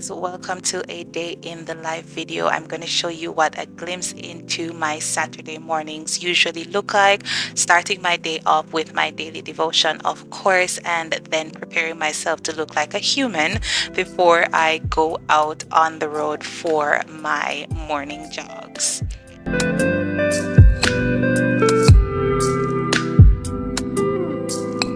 guys, welcome to a day in the life video. I'm going to show you what a glimpse into my Saturday mornings usually look like, starting my day off with my daily devotion, of course, and then preparing myself to look like a human before I go out on the road for my morning jogs.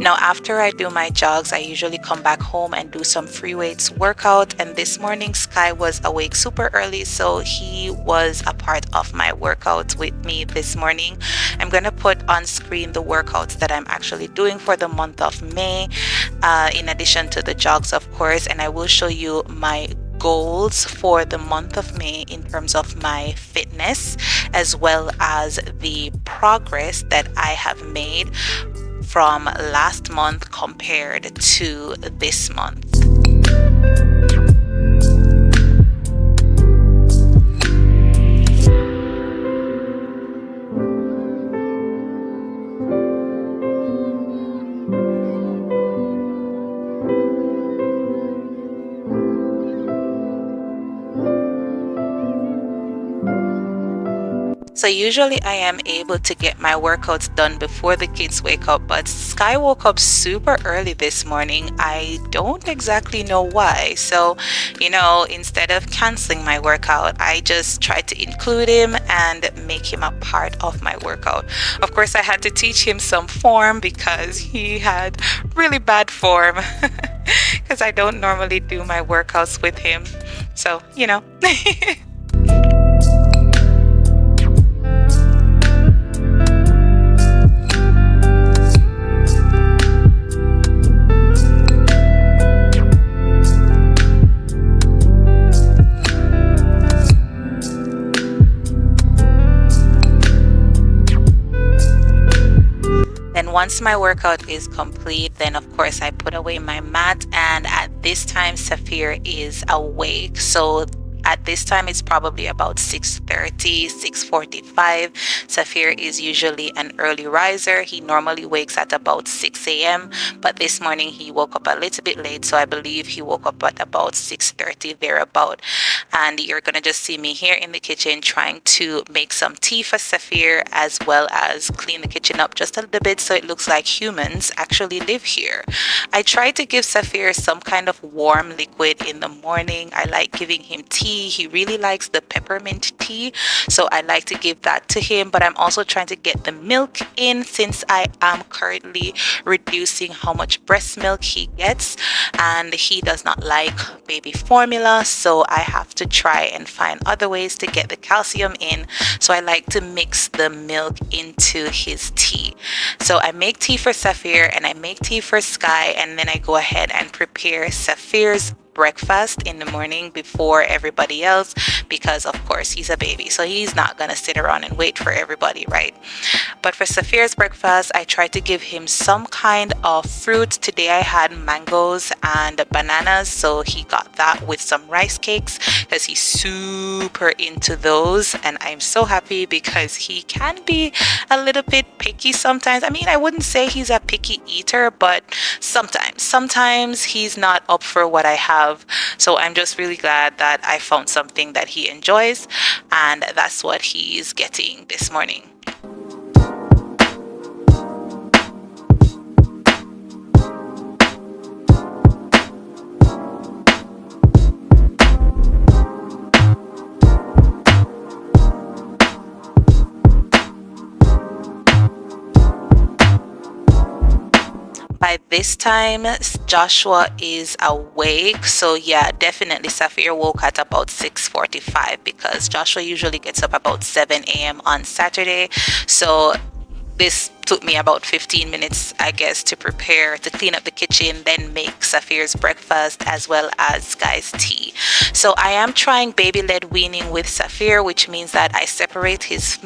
Now, after I do my jogs, I usually come back home and do some free weights workout. And this morning, Sky was awake super early, so he was a part of my workouts with me this morning. I'm going to put on screen the workouts that I'm actually doing for the month of May, in addition to the jogs, of course. And I will show you my goals for the month of May in terms of my fitness, as well as the progress that I have made from last month compared to this month. So usually I am able to get my workouts done before the kids wake up, but Sky woke up super early this morning. I don't exactly know why. So, instead of canceling my workout, I just tried to include him and make him a part of my workout. Of course, I had to teach him some form because he had really bad form because I don't normally do my workouts with him. So, once my workout is complete, then of course I put away my mat, and at this time Safir is awake. So at this time it's probably about 6:30, 6:45. Safir is usually an early riser. He normally wakes at about 6 a.m. but this morning he woke up a little bit late, so I believe he woke up at about 6:30 thereabout. And you're gonna just see me here in the kitchen trying to make some tea for Safir, as well as clean the kitchen up just a little bit so it looks like humans actually live here. I try to give Safir some kind of warm liquid in the morning. I like giving him tea. He really likes the peppermint tea, so I like to give that to him. But I'm also trying to get the milk in, since I am currently reducing how much breast milk he gets, and he does not like baby formula, so I have to try and find other ways to get the calcium in. So I like to mix the milk into his tea. So I make tea for Safir and I make tea for Sky, and then I go ahead and prepare Safir's breakfast in the morning before everybody else, because of course he's a baby, so he's not gonna sit around and wait for everybody, right? But for Safir's breakfast, I try to give him some kind of fruit. Today I had mangoes and bananas, so he got that with some rice cakes because he's super into those, and I'm so happy because he can be a little bit picky sometimes. I mean, I wouldn't say he's a picky eater, but sometimes he's not up for what I have. So I'm just really glad that I found something that he enjoys, and that's what he's getting this morning. By this time, Joshua is awake. So yeah, definitely Safir woke at about 6:45 because Joshua usually gets up about 7 a.m. on Saturday. So this took me about 15 minutes, I guess, to prepare, to clean up the kitchen, then make Safir's breakfast as well as Sky's tea. So I am trying baby-led weaning with Safir, which means that I separate his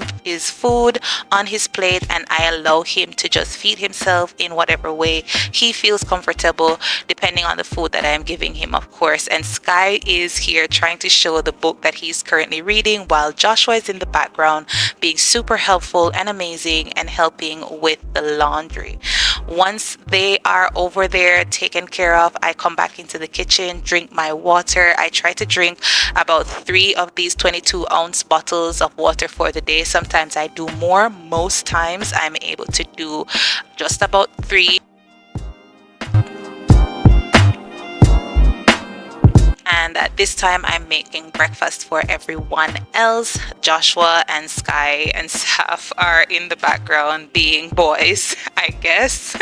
food on his plate and I allow him to just feed himself in whatever way he feels comfortable, depending on the food that I am giving him, of course. And Sky is here trying to show the book that he's currently reading, while Joshua is in the background being super helpful and amazing and helping with the laundry. Once they are over there taken care of, I come back into the kitchen, drink my water. I try to drink about 3 of these 22-ounce bottles of water for the day. Sometimes I do more. Most times I'm able to do just about three. And at this time, I'm making breakfast for everyone else. Joshua and Sky and Saf are in the background being boys, I guess.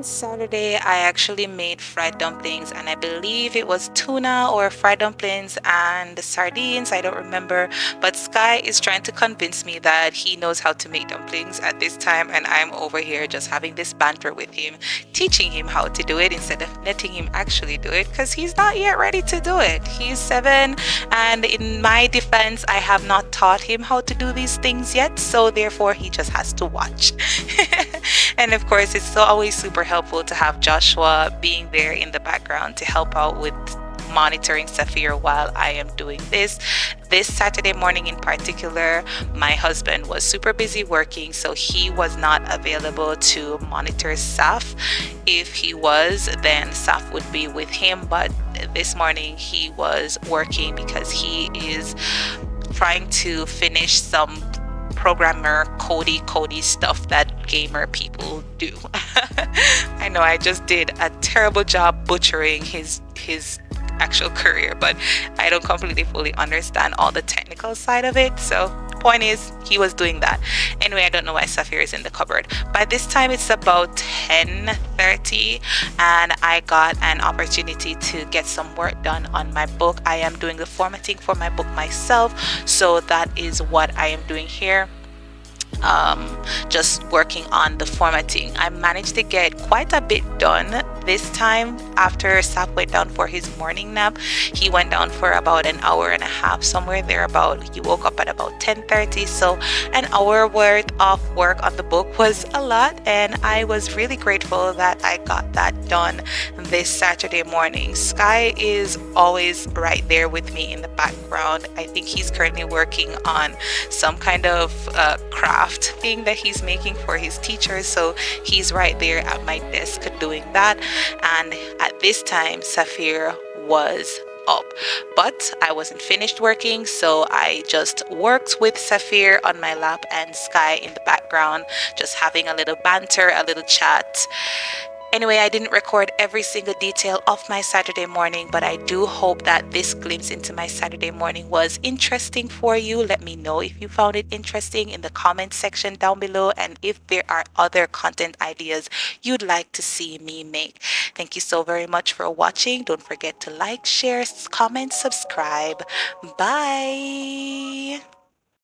This Saturday, I actually made fried dumplings, and I believe it was tuna or fried dumplings and sardines. I don't remember. But Sky is trying to convince me that he knows how to make dumplings at this time, and I'm over here just having this banter with him, teaching him how to do it instead of letting him actually do it because he's not yet ready to do it. He's 7, and in my defense, I have not taught him how to do these things yet, so therefore, he just has to watch. And of course, it's so always super helpful to have Joshua being there in the background to help out with monitoring Safir while I am doing this. This Saturday morning in particular, my husband was super busy working, so he was not available to monitor Saf. If he was, then Saf would be with him, but this morning he was working because he is trying to finish some programmer Cody stuff that gamer people do. I know I just did a terrible job butchering his actual career, but I don't completely fully understand all the technical side of it. So point is, he was doing that. Anyway, I don't know why Safir is in the cupboard. By this time it's about 10:30, and I got an opportunity to get some work done on my book. I am doing the formatting for my book myself, so that is what I am doing here. Just working on the formatting. I managed to get quite a bit done this time after Sap went down for his morning nap. He went down for about an hour and a half, somewhere there about. He woke up at about 10:30, so an hour worth of work on the book was a lot, and I was really grateful that I got that done this Saturday morning. Sky is always right there with me in the background. I think he's currently working on some kind of craft thing that he's making for his teachers, so he's right there at my desk doing that. And at this time, Safir was up, but I wasn't finished working, so I just worked with Safir on my lap and Sky in the background, just having a little banter, a little chat. Anyway, I didn't record every single detail of my Saturday morning, but I do hope that this glimpse into my Saturday morning was interesting for you. Let me know if you found it interesting in the comment section down below, and if there are other content ideas you'd like to see me make. Thank you so very much for watching. Don't forget to like, share, comment, subscribe. Bye.